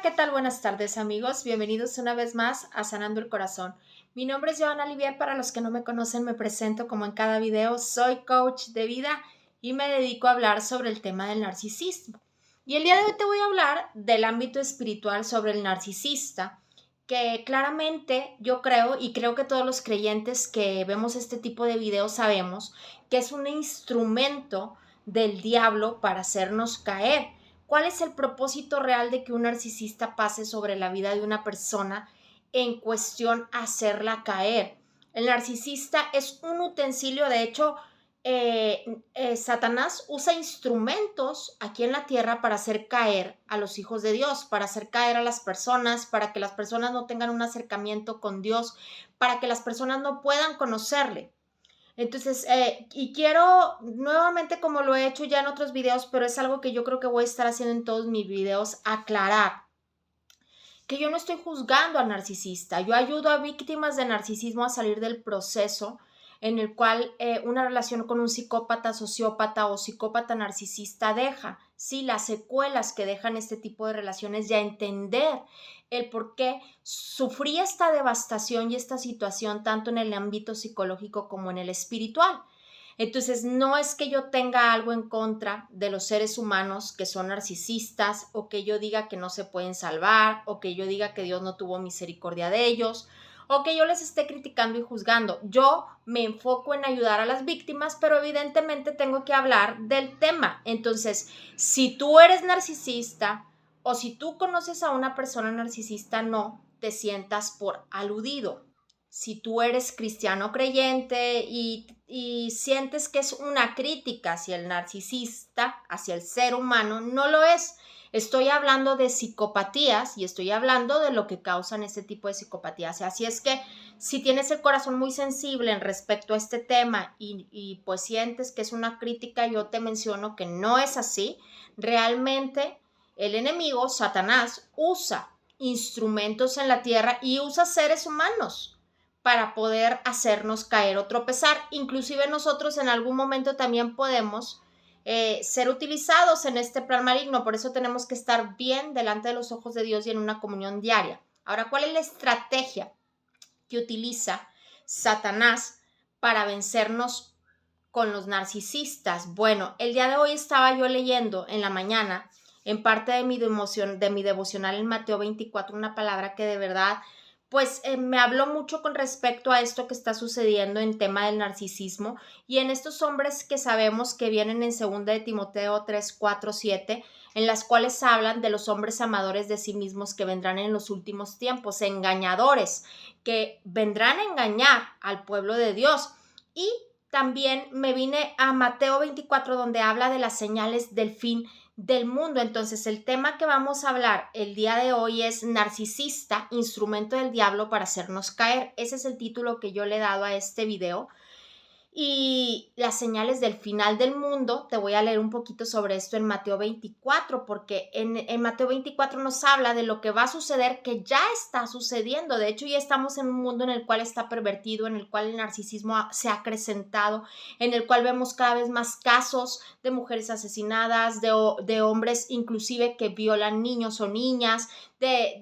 ¿Qué tal? Buenas tardes, amigos. Bienvenidos una vez más a Sanando el Corazón. Mi nombre es Joana Olivier. Para los que no me conocen, me presento como en cada video. Soy coach de vida y me dedico a hablar sobre el tema del narcisismo. Y el día de hoy te voy a hablar del ámbito espiritual sobre el narcisista, que claramente yo creo, y creo que todos los creyentes que vemos este tipo de videos sabemos, que es un instrumento del diablo para hacernos caer. ¿Cuál es el propósito real de que un narcisista pase sobre la vida de una persona en cuestión a hacerla caer? El narcisista es un utensilio, de hecho, Satanás usa instrumentos aquí en la tierra para hacer caer a los hijos de Dios, para hacer caer a las personas, para que las personas no tengan un acercamiento con Dios, para que las personas no puedan conocerle. Entonces, y quiero nuevamente, como lo he hecho ya en otros videos, pero es algo que yo creo que voy a estar haciendo en todos mis videos, aclarar que yo no estoy juzgando al narcisista. Yo ayudo a víctimas de narcisismo a salir del proceso en el cual una relación con un psicópata, sociópata o psicópata narcisista deja, sí, las secuelas que dejan este tipo de relaciones y a entender el por qué sufrí esta devastación y esta situación tanto en el ámbito psicológico como en el espiritual. Entonces, no es que yo tenga algo en contra de los seres humanos que son narcisistas o que yo diga que no se pueden salvar o que yo diga que Dios no tuvo misericordia de ellos o que yo les esté criticando y juzgando. Yo me enfoco en ayudar a las víctimas, pero evidentemente tengo que hablar del tema. Entonces, si tú eres narcisista o si tú conoces a una persona narcisista, no te sientas por aludido. Si tú eres cristiano creyente y sientes que es una crítica hacia el narcisista, hacia el ser humano, no lo es. Estoy hablando de psicopatías y estoy hablando de lo que causan este tipo de psicopatías. Así es que si tienes el corazón muy sensible en respecto a este tema y pues sientes que es una crítica, yo te menciono que no es así. Realmente el enemigo, Satanás, usa instrumentos en la tierra y usa seres humanos para poder hacernos caer o tropezar. Inclusive nosotros en algún momento también podemos ser utilizados en este plan maligno. Por eso tenemos que estar bien delante de los ojos de Dios y en una comunión diaria. Ahora, ¿cuál es la estrategia que utiliza Satanás para vencernos con los narcisistas? Bueno, el día de hoy estaba yo leyendo en la mañana, en parte de mi devocional en Mateo 24, una palabra que de verdad pues me habló mucho con respecto a esto que está sucediendo en tema del narcisismo y en estos hombres que sabemos que vienen en 2 de Timoteo 3, 4, 7, en las cuales hablan de los hombres amadores de sí mismos que vendrán en los últimos tiempos, engañadores, que vendrán a engañar al pueblo de Dios. Y también me vine a Mateo 24, donde habla de las señales del fin del mundo. Entonces, el tema que vamos a hablar el día de hoy es narcisista, instrumento del diablo para hacernos caer. Ese es el título que yo le he dado a este video. Y las señales del final del mundo, te voy a leer un poquito sobre esto en Mateo 24, porque en Mateo 24 nos habla de lo que va a suceder, que ya está sucediendo. De hecho, ya estamos en un mundo en el cual está pervertido, en el cual el narcisismo se ha acrecentado, en el cual vemos cada vez más casos de mujeres asesinadas, de hombres inclusive que violan niños o niñas,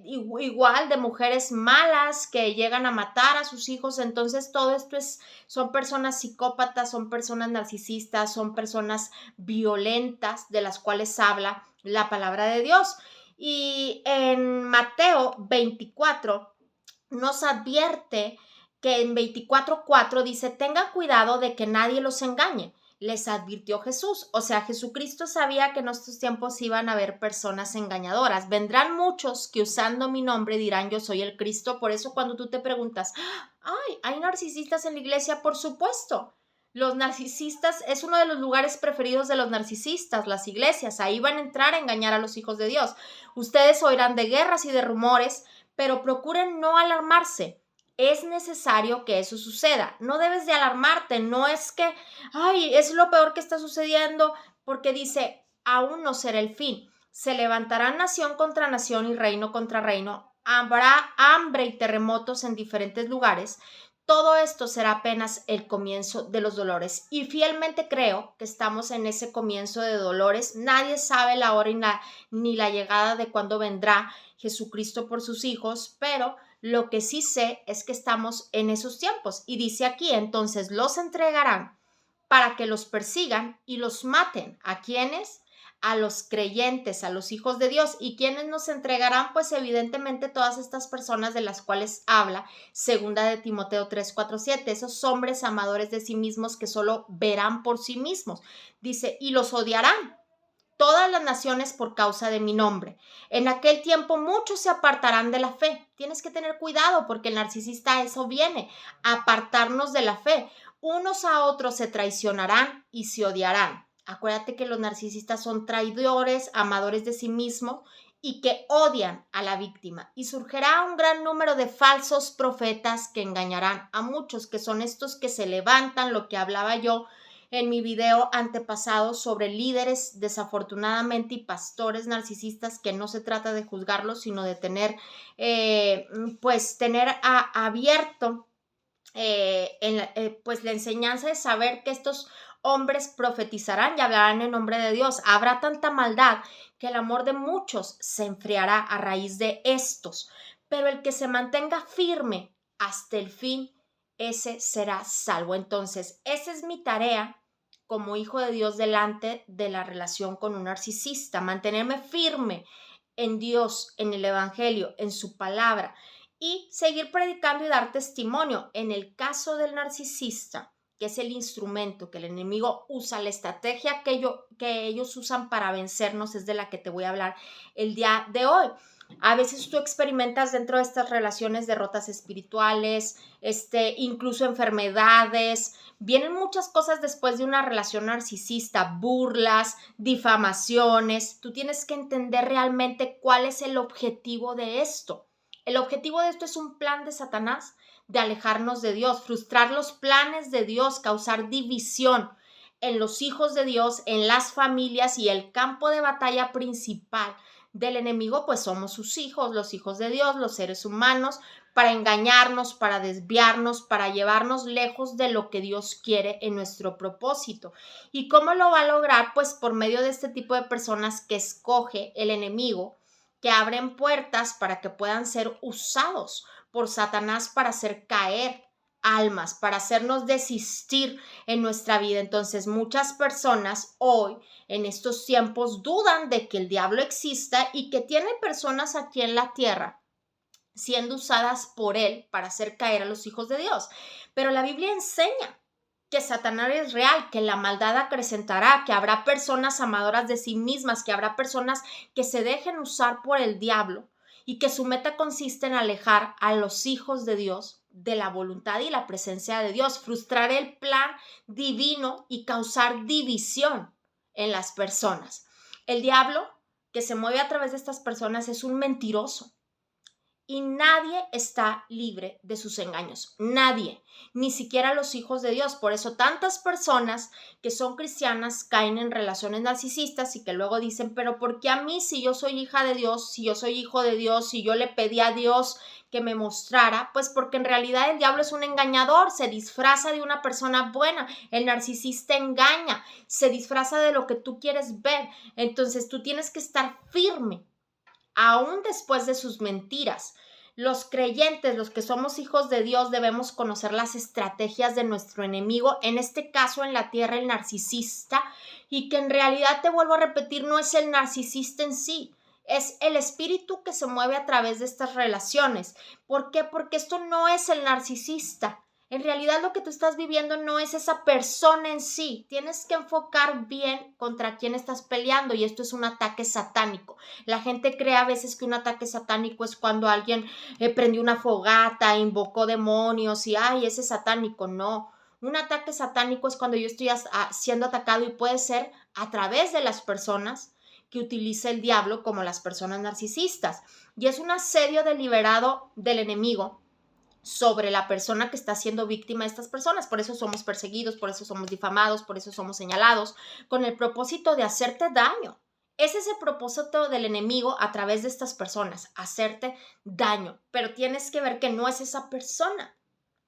igual de mujeres malas que llegan a matar a sus hijos. Entonces todo esto son personas psicópatas, son personas narcisistas, son personas violentas de las cuales habla la palabra de Dios. Y en Mateo 24 nos advierte que en 24:4 dice: tengan cuidado de que nadie los engañe. Les advirtió Jesús. O sea, Jesucristo sabía que en estos tiempos iban a haber personas engañadoras. Vendrán muchos que usando mi nombre dirán: yo soy el Cristo. Por eso cuando tú te preguntas: ay, ¿hay narcisistas en la iglesia? Por supuesto. Los narcisistas es uno de los lugares preferidos de los narcisistas, las iglesias. Ahí van a entrar a engañar a los hijos de Dios. Ustedes oirán de guerras y de rumores, pero procuren no alarmarse. Es necesario que eso suceda. No debes de alarmarte. No es que, ay, es lo peor que está sucediendo, porque dice: aún no será el fin. Se levantarán nación contra nación y reino contra reino. Habrá hambre y terremotos en diferentes lugares. todo esto será apenas el comienzo de los dolores. Y fielmente creo que estamos en ese comienzo de dolores. Nadie sabe la hora ni la llegada de cuándo vendrá Jesucristo por sus hijos, pero lo que sí sé es que estamos en esos tiempos. Y dice aquí, entonces los entregarán para que los persigan y los maten. ¿A quiénes? A los creyentes, a los hijos de Dios. ¿Y quiénes nos entregarán? Pues evidentemente todas estas personas de las cuales habla segunda de Timoteo 3, 4, 7, esos hombres amadores de sí mismos que solo verán por sí mismos. Dice, y los odiarán todas las naciones por causa de mi nombre. En aquel tiempo muchos se apartarán de la fe. Tienes que tener cuidado porque el narcisista eso viene, a apartarnos de la fe. Unos a otros se traicionarán y se odiarán. Acuérdate que los narcisistas son traidores, amadores de sí mismos y que odian a la víctima. Y surgirá un gran número de falsos profetas que engañarán a muchos, que son estos que se levantan, lo que hablaba yo en mi video antepasado sobre líderes desafortunadamente y pastores narcisistas, que no se trata de juzgarlos, sino de tener, abierto pues la enseñanza de saber que estos hombres profetizarán y hablarán en nombre de Dios. Habrá tanta maldad que el amor de muchos se enfriará a raíz de estos, pero el que se mantenga firme hasta el fin, ese será salvo. Entonces, esa es mi tarea como hijo de Dios delante de la relación con un narcisista, mantenerme firme en Dios, en el Evangelio, en su palabra, y seguir predicando y dar testimonio. En el caso del narcisista, que es el instrumento que el enemigo usa, la estrategia que ellos usan para vencernos, es de la que te voy a hablar el día de hoy. A veces tú experimentas dentro de estas relaciones derrotas espirituales, incluso enfermedades. Vienen muchas cosas después de una relación narcisista, burlas, difamaciones. Tú tienes que entender realmente cuál es el objetivo de esto. El objetivo de esto es un plan de Satanás de alejarnos de Dios, frustrar los planes de Dios, causar división en los hijos de Dios, en las familias, y el campo de batalla principal del enemigo pues somos sus hijos, los hijos de Dios, los seres humanos, para engañarnos, para desviarnos, para llevarnos lejos de lo que Dios quiere en nuestro propósito. ¿Y cómo lo va a lograr? Pues por medio de este tipo de personas que escoge el enemigo, que abren puertas para que puedan ser usados por Satanás para hacer caer almas, para hacernos desistir en nuestra vida. Entonces, muchas personas hoy, en estos tiempos, dudan de que el diablo exista y que tiene personas aquí en la tierra siendo usadas por él para hacer caer a los hijos de Dios. Pero la Biblia enseña que Satanás es real, que la maldad acrecentará, que habrá personas amadoras de sí mismas, que habrá personas que se dejen usar por el diablo y que su meta consiste en alejar a los hijos de Dios de la voluntad y la presencia de Dios, frustrar el plan divino y causar división en las personas. El diablo que se mueve a través de estas personas es un mentiroso. Y nadie está libre de sus engaños, nadie, ni siquiera los hijos de Dios. Por eso tantas personas que son cristianas caen en relaciones narcisistas y que luego dicen, pero ¿por qué a mí, si yo soy hija de Dios, si yo soy hijo de Dios, si yo le pedí a Dios que me mostrara? Pues porque en realidad el diablo es un engañador, se disfraza de una persona buena, el narcisista engaña, se disfraza de lo que tú quieres ver. Entonces tú tienes que estar firme aún después de sus mentiras. Los creyentes, los que somos hijos de Dios, debemos conocer las estrategias de nuestro enemigo, en este caso en la tierra el narcisista, y que en realidad, te vuelvo a repetir, no es el narcisista en sí, es el espíritu que se mueve a través de estas relaciones. ¿Por qué? Porque esto no es el narcisista. En realidad lo que tú estás viviendo no es esa persona en sí. Tienes que enfocar bien contra quién estás peleando, y esto es un ataque satánico. La gente cree a veces que un ataque satánico es cuando alguien prendió una fogata, invocó demonios y ¡ay, ese es satánico! No, un ataque satánico es cuando yo estoy siendo atacado, y puede ser a través de las personas que utiliza el diablo, como las personas narcisistas. Y es un asedio deliberado del enemigo sobre la persona que está siendo víctima de estas personas. Por eso somos perseguidos, por eso somos difamados, por eso somos señalados, con el propósito de hacerte daño. Ese es el propósito del enemigo a través de estas personas, hacerte daño. Pero tienes que ver que no es esa persona.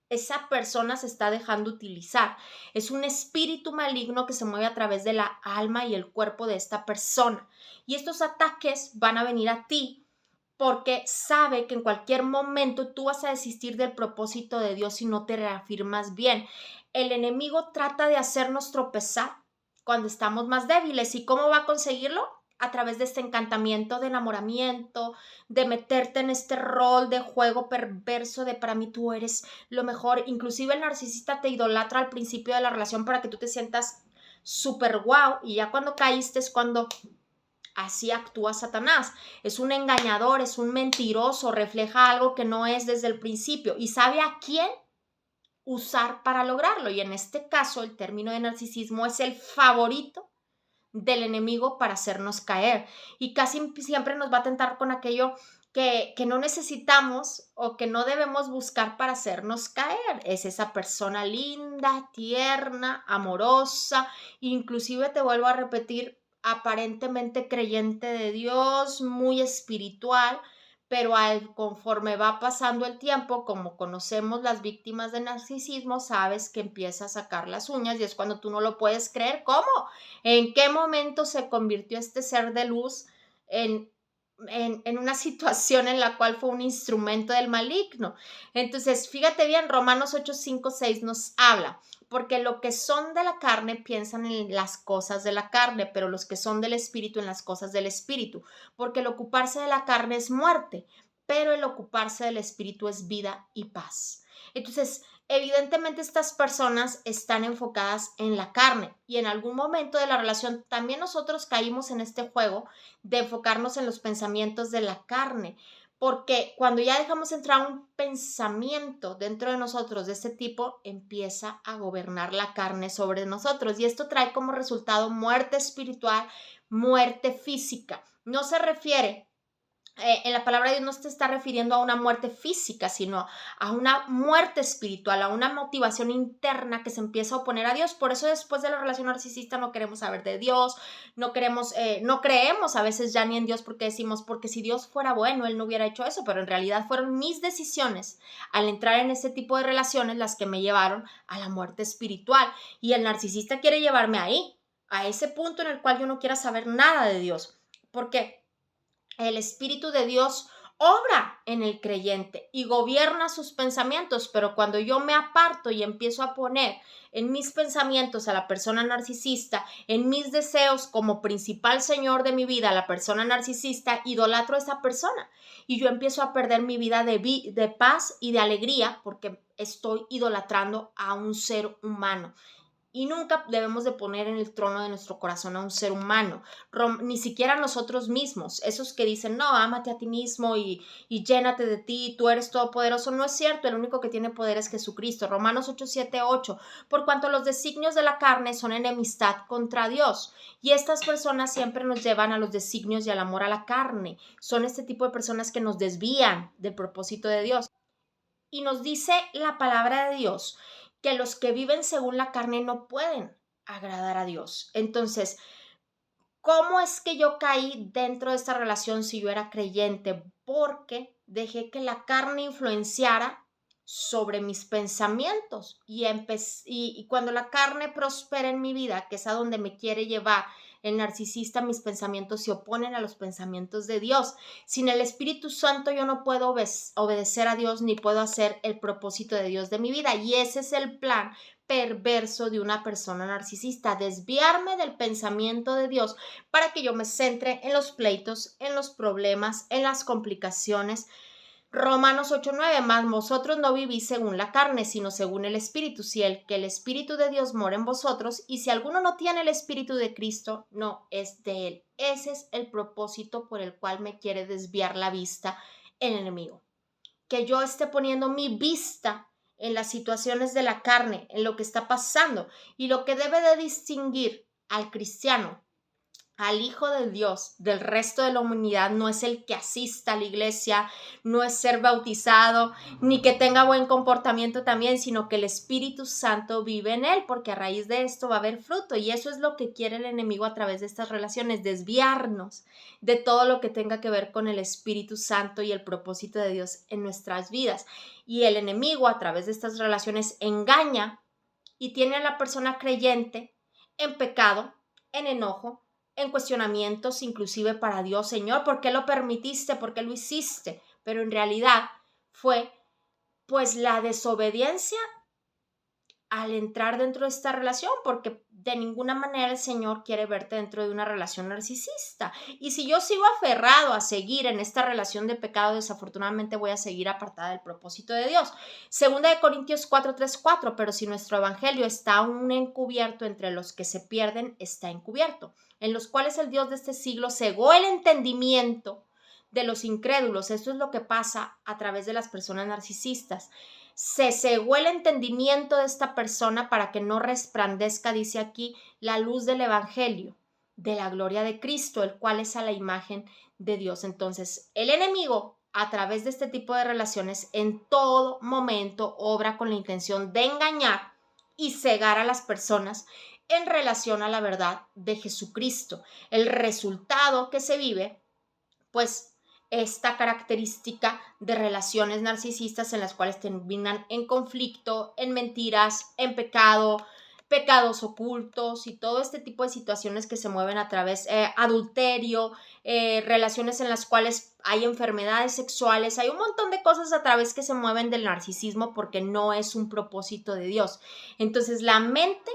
esa persona se está dejando utilizar. Es un espíritu maligno que se mueve a través de la alma y el cuerpo de esta persona. Y estos ataques van a venir a ti porque sabe que en cualquier momento tú vas a desistir del propósito de Dios si no te reafirmas bien. El enemigo trata de hacernos tropezar cuando estamos más débiles. ¿Y cómo va a conseguirlo? A través de este encantamiento de enamoramiento, de meterte en este rol de juego perverso de para mí tú eres lo mejor. Inclusive el narcisista te idolatra al principio de la relación para que tú te sientas súper guau, y ya cuando caíste es cuando así actúa Satanás. Es un engañador, es un mentiroso, refleja algo que no es desde el principio y sabe a quién usar para lograrlo. Y en este caso, el término de narcisismo es el favorito del enemigo para hacernos caer. Y casi siempre nos va a tentar con aquello que no necesitamos o que no debemos buscar para hacernos caer. Es esa persona linda, tierna, amorosa, inclusive te vuelvo a repetir, aparentemente creyente de Dios, muy espiritual, pero conforme va pasando el tiempo, como conocemos las víctimas de narcisismo, sabes que empieza a sacar las uñas y es cuando tú no lo puedes creer. ¿Cómo? ¿En qué momento se convirtió este ser de luz en, en una situación en la cual fue un instrumento del maligno? Entonces, fíjate bien, Romanos 8, 5, 6 nos habla, porque lo que son de la carne piensan en las cosas de la carne, pero los que son del espíritu en las cosas del espíritu, porque el ocuparse de la carne es muerte, pero el ocuparse del espíritu es vida y paz. Entonces, evidentemente estas personas están enfocadas en la carne y en algún momento de la relación también nosotros caímos en este juego de enfocarnos en los pensamientos de la carne, porque cuando ya dejamos entrar un pensamiento dentro de nosotros de este tipo, empieza a gobernar la carne sobre nosotros y esto trae como resultado muerte espiritual, muerte física. No se refiere en la palabra de Dios no se está refiriendo a una muerte física, sino a una muerte espiritual, a una motivación interna que se empieza a oponer a Dios. Por eso después de la relación narcisista no queremos saber de Dios, no queremos, no creemos a veces ya ni en Dios porque decimos, porque si Dios fuera bueno, Él no hubiera hecho eso, pero en realidad fueron mis decisiones al entrar en ese tipo de relaciones las que me llevaron a la muerte espiritual. Y el narcisista quiere llevarme ahí, a ese punto en el cual yo no quiera saber nada de Dios. ¿Por qué? El Espíritu de Dios obra en el creyente y gobierna sus pensamientos, pero cuando yo me aparto y empiezo a poner en mis pensamientos a la persona narcisista, en mis deseos como principal señor de mi vida, a la persona narcisista, idolatro a esa persona y yo empiezo a perder mi vida de paz y de alegría porque estoy idolatrando a un ser humano. Y nunca debemos de poner en el trono de nuestro corazón a un ser humano, ni siquiera a nosotros mismos. Esos que dicen, no, ámate a ti mismo y llénate de ti, tú eres todopoderoso. No es cierto, el único que tiene poder es Jesucristo. Romanos 8, 7, 8. Por cuanto los designios de la carne son enemistad contra Dios. Y estas personas siempre nos llevan a los designios y al amor a la carne. Son este tipo de personas que nos desvían del propósito de Dios. Y nos dice la palabra de Dios que los que viven según la carne no pueden agradar a Dios. Entonces, ¿cómo es que yo caí dentro de esta relación si yo era creyente? Porque dejé que la carne influenciara sobre mis pensamientos y cuando la carne prospera en mi vida, que es a donde me quiere llevar el narcisista, mis pensamientos se oponen a los pensamientos de Dios. Sin el Espíritu Santo yo no puedo obedecer a Dios ni puedo hacer el propósito de Dios de mi vida y ese es el plan perverso de una persona narcisista, desviarme del pensamiento de Dios para que yo me centre en los pleitos, en los problemas, en las complicaciones. Romanos 8:9, mas vosotros no vivís según la carne, sino según el Espíritu, si el Espíritu de Dios mora en vosotros, y si alguno no tiene el Espíritu de Cristo, no es de él. Ese es el propósito por el cual me quiere desviar la vista el enemigo. Que yo esté poniendo mi vista en las situaciones de la carne, en lo que está pasando, y lo que debe de distinguir al cristiano al Hijo de Dios del resto de la humanidad no es el que asista a la iglesia, no es ser bautizado, ni que tenga buen comportamiento también, sino que el Espíritu Santo vive en él, porque a raíz de esto va a haber fruto, y eso es lo que quiere el enemigo a través de estas relaciones, desviarnos de todo lo que tenga que ver con el Espíritu Santo y el propósito de Dios en nuestras vidas. Y el enemigo a través de estas relaciones engaña y tiene a la persona creyente en pecado, en enojo, en cuestionamientos, inclusive para Dios. Señor, ¿por qué lo permitiste? ¿Por qué lo hiciste? Pero en realidad fue pues la desobediencia al entrar dentro de esta relación, porque de ninguna manera el Señor quiere verte dentro de una relación narcisista. Y si yo sigo aferrado a seguir en esta relación de pecado, desafortunadamente voy a seguir apartada del propósito de Dios. Segunda de Corintios 4:3-4, pero si nuestro evangelio está aún encubierto entre los que se pierden, está encubierto, en los cuales el Dios de este siglo cegó el entendimiento de los incrédulos. Esto es lo que pasa a través de las personas narcisistas. Se cegó el entendimiento de esta persona para que no resplandezca, dice aquí, la luz del evangelio, de la gloria de Cristo, el cual es a la imagen de Dios. Entonces, el enemigo, a través de este tipo de relaciones, en todo momento obra con la intención de engañar y cegar a las personas en relación a la verdad de Jesucristo. El resultado que se vive, pues, esta característica de relaciones narcisistas en las cuales terminan en conflicto, en mentiras, en pecado, pecados ocultos y todo este tipo de situaciones que se mueven a través, adulterio, relaciones en las cuales hay enfermedades sexuales, hay un montón de cosas a través que se mueven del narcisismo porque no es un propósito de Dios. Entonces la mente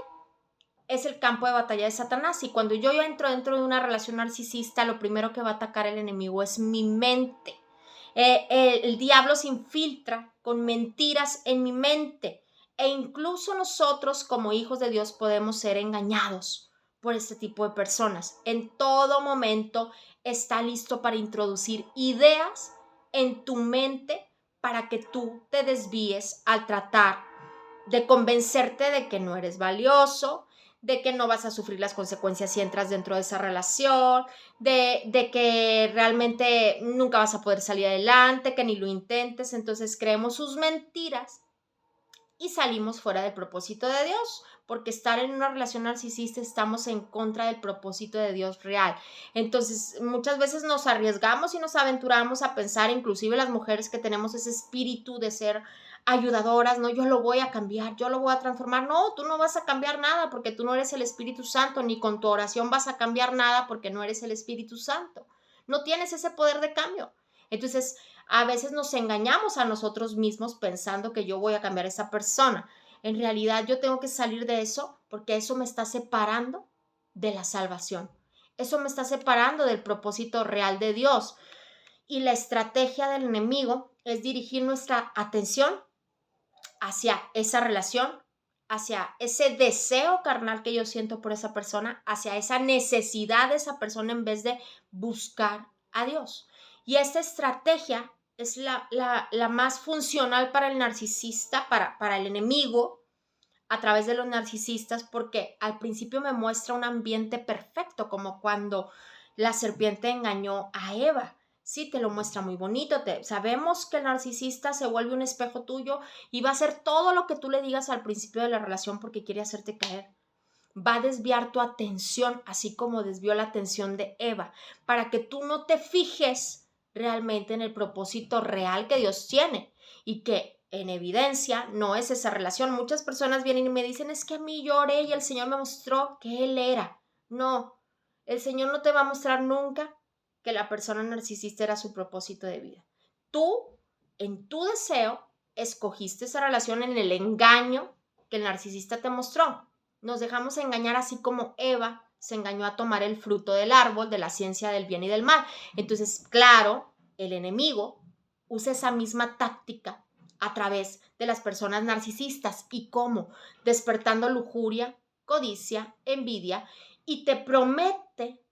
es el campo de batalla de Satanás, y cuando yo entro dentro de una relación narcisista, lo primero que va a atacar el enemigo es mi mente. El diablo se infiltra con mentiras en mi mente, e incluso nosotros como hijos de Dios podemos ser engañados por este tipo de personas. En todo momento está listo para introducir ideas en tu mente para que tú te desvíes al tratar de convencerte de que no eres valioso, de que no vas a sufrir las consecuencias si entras dentro de esa relación, de que realmente nunca vas a poder salir adelante, que ni lo intentes. Entonces creemos sus mentiras y salimos fuera del propósito de Dios, porque estar en una relación narcisista estamos en contra del propósito de Dios real. Entonces muchas veces nos arriesgamos y nos aventuramos a pensar, inclusive las mujeres que tenemos ese espíritu de ser ayudadoras, no, yo lo voy a cambiar, yo lo voy a transformar. No, tú no vas a cambiar nada porque tú no eres el Espíritu Santo, ni con tu oración vas a cambiar nada porque no eres el Espíritu Santo. No tienes ese poder de cambio. Entonces, a veces nos engañamos a nosotros mismos pensando que yo voy a cambiar a esa persona. En realidad yo tengo que salir de eso porque eso me está separando de la salvación. Eso me está separando del propósito real de Dios. Y la estrategia del enemigo es dirigir nuestra atención hacia esa relación, hacia ese deseo carnal que yo siento por esa persona, hacia esa necesidad de esa persona en vez de buscar a Dios. Y esta estrategia es la más funcional para el narcisista, para el enemigo, a través de los narcisistas, porque al principio me muestra un ambiente perfecto, como cuando la serpiente engañó a Eva. Sí, te lo muestra muy bonito. Sabemos que el narcisista se vuelve un espejo tuyo y va a hacer todo lo que tú le digas al principio de la relación porque quiere hacerte caer. Va a desviar tu atención, así como desvió la atención de Eva, para que tú no te fijes realmente en el propósito real que Dios tiene y que en evidencia no es esa relación. Muchas personas vienen y me dicen, es que a mí yo oré y el Señor me mostró que Él era. No, el Señor no te va a mostrar nunca que la persona narcisista era su propósito de vida. Tú, en tu deseo, escogiste esa relación en el engaño que el narcisista te mostró. Nos dejamos engañar así como Eva se engañó a tomar el fruto del árbol de la ciencia del bien y del mal. Entonces, claro, el enemigo usa esa misma táctica a través de las personas narcisistas. ¿Y cómo? Despertando lujuria, codicia, envidia, y te promete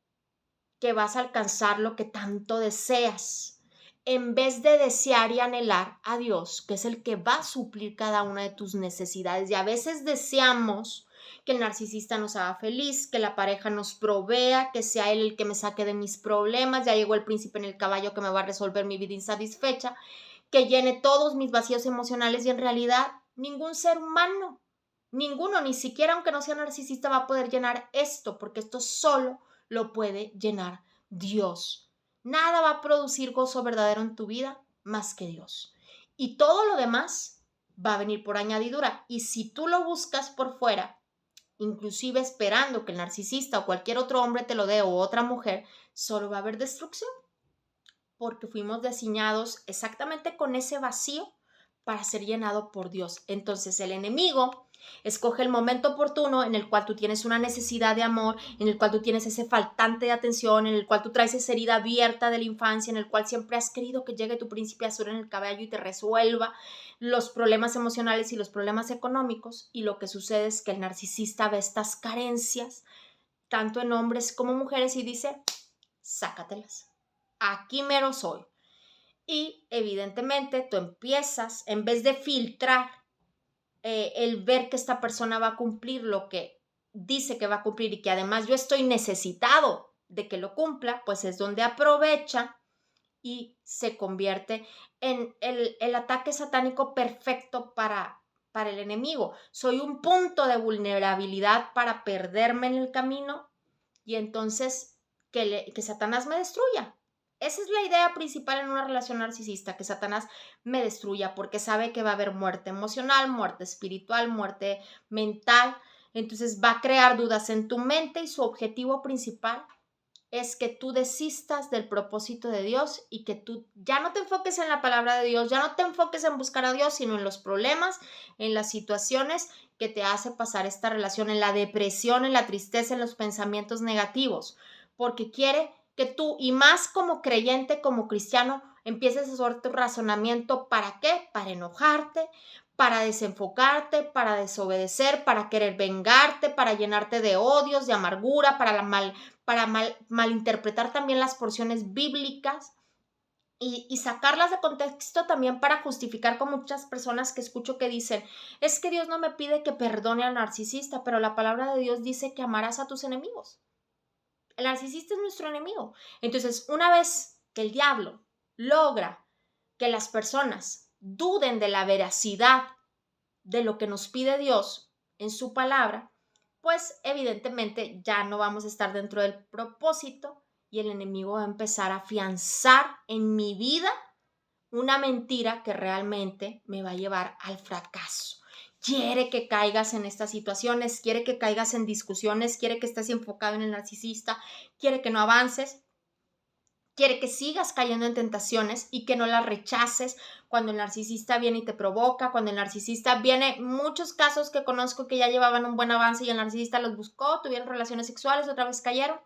que vas a alcanzar lo que tanto deseas, en vez de desear y anhelar a Dios, que es el que va a suplir cada una de tus necesidades. Y a veces deseamos que el narcisista nos haga feliz, que la pareja nos provea, que sea él el que me saque de mis problemas, ya llegó el príncipe en el caballo que me va a resolver mi vida insatisfecha, que llene todos mis vacíos emocionales y en realidad ningún ser humano, ninguno, ni siquiera aunque no sea narcisista va a poder llenar esto, porque esto solo lo puede llenar Dios. Nada va a producir gozo verdadero en tu vida más que Dios. Y todo lo demás va a venir por añadidura. Y si tú lo buscas por fuera, inclusive esperando que el narcisista o cualquier otro hombre te lo dé o otra mujer, solo va a haber destrucción, porque fuimos diseñados exactamente con ese vacío para ser llenado por Dios. Entonces el enemigo escoge el momento oportuno en el cual tú tienes una necesidad de amor, en el cual tú tienes ese faltante de atención, en el cual tú traes esa herida abierta de la infancia, en el cual siempre has querido que llegue tu príncipe azul en el caballo y te resuelva los problemas emocionales y los problemas económicos. Y lo que sucede es que el narcisista ve estas carencias, tanto en hombres como mujeres, y dice, sácatelas. Aquí mero soy. Y evidentemente tú empiezas, en vez de filtrar el ver que esta persona va a cumplir lo que dice que va a cumplir y que además yo estoy necesitado de que lo cumpla, pues es donde aprovecha y se convierte en el ataque satánico perfecto para el enemigo. Soy un punto de vulnerabilidad para perderme en el camino y entonces que Satanás me destruya. Esa es la idea principal en una relación narcisista, que Satanás me destruya, porque sabe que va a haber muerte emocional, muerte espiritual, muerte mental. Entonces va a crear dudas en tu mente y su objetivo principal es que tú desistas del propósito de Dios y que tú ya no te enfoques en la palabra de Dios, ya no te enfoques en buscar a Dios, sino en los problemas, en las situaciones que te hace pasar esta relación, en la depresión, en la tristeza, en los pensamientos negativos, porque quiere que tú, y más como creyente, como cristiano, empieces a hacer tu razonamiento. ¿Para qué? Para enojarte, para desenfocarte, para desobedecer, para querer vengarte, para llenarte de odios, de amargura, para malinterpretar también las porciones bíblicas y sacarlas de contexto también para justificar con muchas personas que escucho que dicen, es que Dios no me pide que perdone al narcisista, pero la palabra de Dios dice que amarás a tus enemigos. El narcisista es nuestro enemigo. Entonces, una vez que el diablo logra que las personas duden de la veracidad de lo que nos pide Dios en su palabra, pues evidentemente ya no vamos a estar dentro del propósito y el enemigo va a empezar a afianzar en mi vida una mentira que realmente me va a llevar al fracaso. Quiere que caigas en estas situaciones, quiere que caigas en discusiones, quiere que estés enfocado en el narcisista, quiere que no avances, quiere que sigas cayendo en tentaciones y que no las rechaces cuando el narcisista viene y te provoca, cuando el narcisista viene, muchos casos que conozco que ya llevaban un buen avance y el narcisista los buscó, tuvieron relaciones sexuales, otra vez cayeron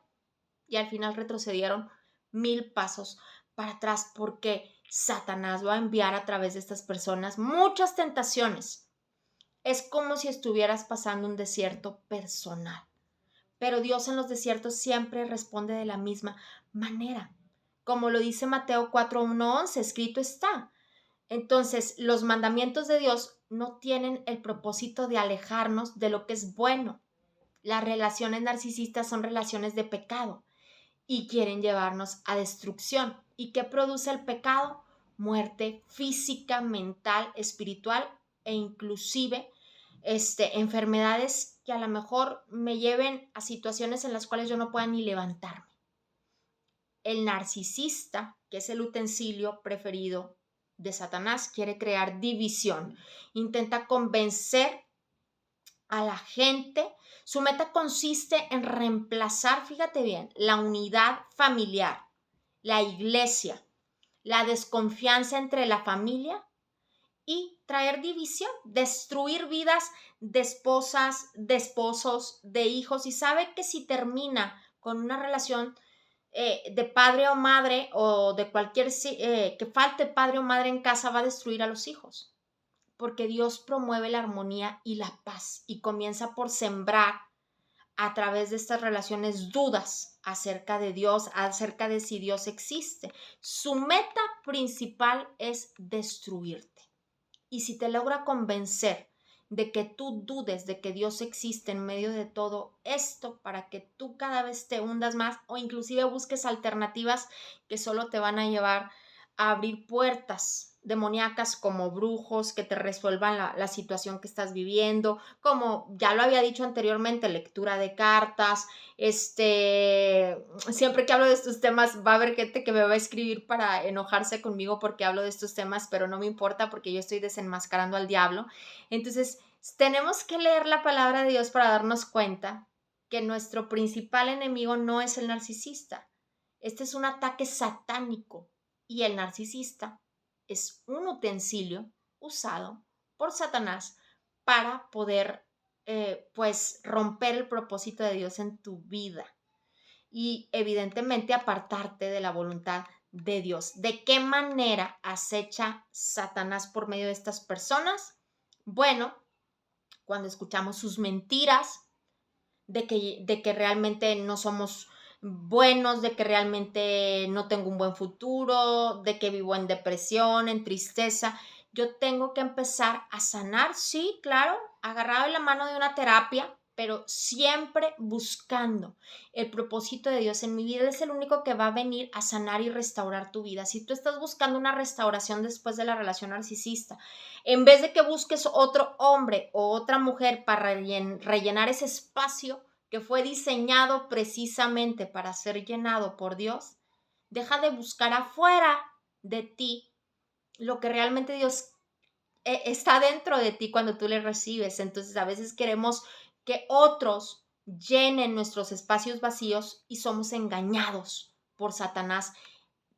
y al final retrocedieron 1000 pasos para atrás porque Satanás va a enviar a través de estas personas muchas tentaciones. Es como si estuvieras pasando un desierto personal, pero Dios en los desiertos siempre responde de la misma manera. Como lo dice Mateo 4:1-11, escrito está. Entonces, los mandamientos de Dios no tienen el propósito de alejarnos de lo que es bueno. Las relaciones narcisistas son relaciones de pecado y quieren llevarnos a destrucción. ¿Y qué produce el pecado? Muerte física, mental, espiritual e inclusive enfermedades que a lo mejor me lleven a situaciones en las cuales yo no pueda ni levantarme. El narcisista, que es el utensilio preferido de Satanás, quiere crear división, intenta convencer a la gente. Su meta consiste en reemplazar, fíjate bien, la unidad familiar, la iglesia, la desconfianza entre la familia y traer división, destruir vidas de esposas, de esposos, de hijos. Y sabe que si termina con una relación de padre o madre o de cualquier, que falte padre o madre en casa, va a destruir a los hijos. Porque Dios promueve la armonía y la paz y comienza por sembrar a través de estas relaciones dudas acerca de Dios, acerca de si Dios existe. Su meta principal es destruirte. Y si te logra convencer de que tú dudes de que Dios existe en medio de todo esto para que tú cada vez te hundas más o inclusive busques alternativas que solo te van a llevar a abrir puertas demoníacas como brujos que te resuelvan la situación que estás viviendo, como ya lo había dicho anteriormente, lectura de cartas, siempre que hablo de estos temas va a haber gente que me va a escribir para enojarse conmigo porque hablo de estos temas, pero no me importa porque yo estoy desenmascarando al diablo. Entonces, tenemos que leer la palabra de Dios para darnos cuenta que nuestro principal enemigo no es el narcisista. Este es un ataque satánico y el narcisista es un utensilio usado por Satanás para poder pues romper el propósito de Dios en tu vida y evidentemente apartarte de la voluntad de Dios. ¿De qué manera acecha Satanás por medio de estas personas? Bueno, cuando escuchamos sus mentiras, de que realmente no somos buenos, de que realmente no tengo un buen futuro, de que vivo en depresión, en tristeza. Yo tengo que empezar a sanar, sí, claro, agarrado en la mano de una terapia, pero siempre buscando el propósito de Dios en mi vida. Él es el único que va a venir a sanar y restaurar tu vida. Si tú estás buscando una restauración después de la relación narcisista, en vez de que busques otro hombre o otra mujer para rellenar ese espacio que fue diseñado precisamente para ser llenado por Dios, deja de buscar afuera de ti lo que realmente Dios está dentro de ti cuando tú le recibes. Entonces a veces queremos que otros llenen nuestros espacios vacíos y somos engañados por Satanás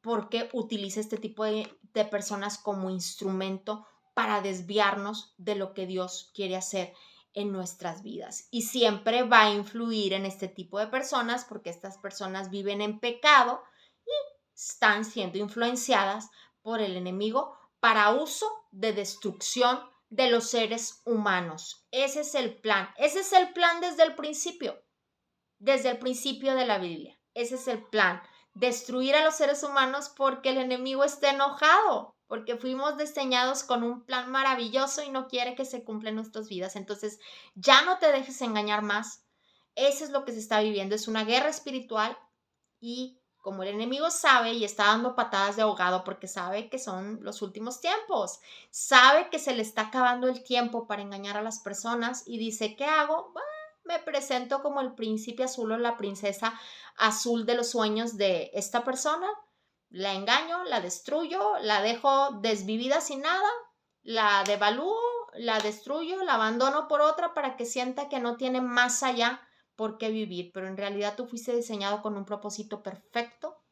porque utiliza este tipo de personas como instrumento para desviarnos de lo que Dios quiere hacer en nuestras vidas. Y siempre va a influir en este tipo de personas porque estas personas viven en pecado y están siendo influenciadas por el enemigo para uso de destrucción de los seres humanos. Ese es el plan. Ese es el plan desde el principio de la Biblia. Ese es el plan, destruir a los seres humanos porque el enemigo está enojado, porque fuimos diseñados con un plan maravilloso y no quiere que se cumpla en nuestras vidas. Entonces, ya no te dejes engañar más. Eso es lo que se está viviendo, es una guerra espiritual y como el enemigo sabe y está dando patadas de ahogado porque sabe que son los últimos tiempos, sabe que se le está acabando el tiempo para engañar a las personas y dice, ¿qué hago? Me presento como el príncipe azul o la princesa azul de los sueños de esta persona, la engaño, la destruyo, la dejo desvivida sin nada, la devalúo, la destruyo, la abandono por otra para que sienta que no tiene más allá por qué vivir, pero en realidad tú fuiste diseñado con un propósito perfecto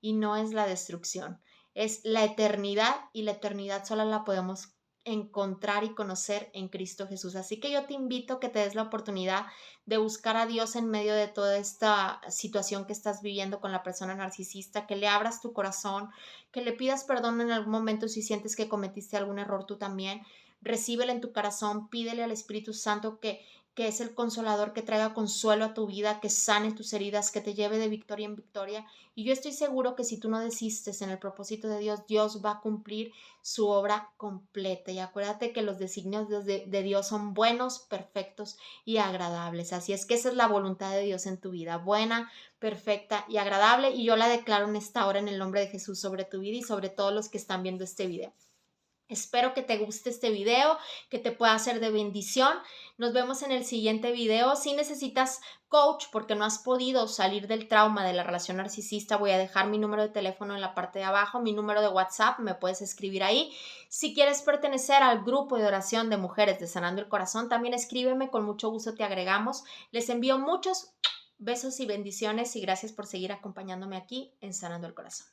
y no es la destrucción, es la eternidad y la eternidad solo la podemos encontrar y conocer en Cristo Jesús. Así que yo te invito a que te des la oportunidad de buscar a Dios en medio de toda esta situación que estás viviendo con la persona narcisista, que le abras tu corazón, que le pidas perdón en algún momento si sientes que cometiste algún error tú también. Recíbele en tu corazón, pídele al Espíritu Santo que es el consolador, que traiga consuelo a tu vida, que sane tus heridas, que te lleve de victoria en victoria. Y yo estoy seguro que si tú no desistes en el propósito de Dios, Dios va a cumplir su obra completa. Y acuérdate que los designios de Dios son buenos, perfectos y agradables. Así es que esa es la voluntad de Dios en tu vida, buena, perfecta y agradable. Y yo la declaro en esta hora en el nombre de Jesús sobre tu vida y sobre todos los que están viendo este video. Espero que te guste este video, que te pueda ser de bendición. Nos vemos en el siguiente video. Si necesitas coach porque no has podido salir del trauma de la relación narcisista, voy a dejar mi número de teléfono en la parte de abajo, mi número de WhatsApp, me puedes escribir ahí. Si quieres pertenecer al grupo de oración de mujeres de Sanando el Corazón, también escríbeme, con mucho gusto te agregamos. Les envío muchos besos y bendiciones y gracias por seguir acompañándome aquí en Sanando el Corazón.